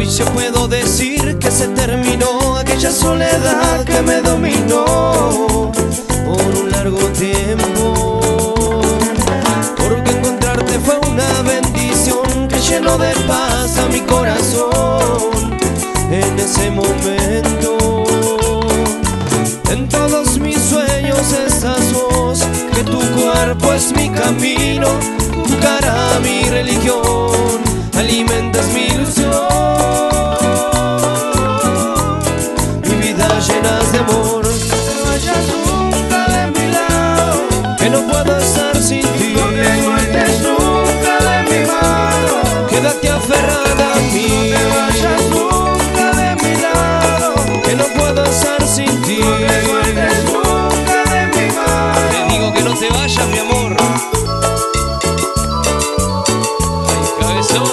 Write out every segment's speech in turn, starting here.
Hoy ya puedo decir que se terminó aquella soledad que me dominó por un largo tiempo, porque encontrarte fue una bendición que llenó de paz a mi corazón en ese momento. En todos mis sueños estás vos, que tu cuerpo es mi camino, tu cara mi religión, alimentas mi ilusión. Mi vida llenas de amor, no te vayas nunca de mi lado, que no puedo estar sin ti. No te sueltes nunca de mi mano, quédate aferrada a mí. No te vayas nunca de mi lado, que no puedo estar sin ti. No te sueltes nunca de mi mano. Te digo que no te vayas, mi amor. Ay, cabezón.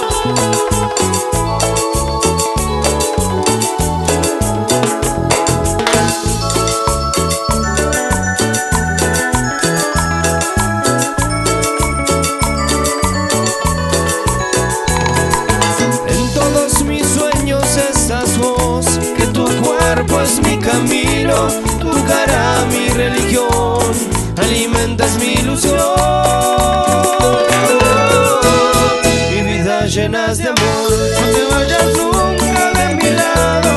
Es mi camino, tu cara mi religión, alimentas mi ilusión. Mi vida llenas de amor, no te vayas nunca de mi lado,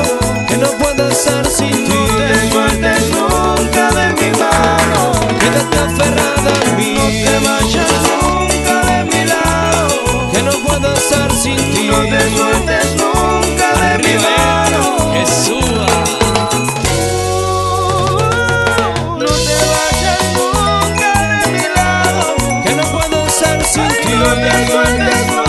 que no puedo estar sin ti. No te sueltes nunca de mi mano, quédate aferrada a mí. No te vayas nunca de mi lado, que no puedo estar sin ti. No te sueltes nunca de mi mano, que suba. No te sueltes.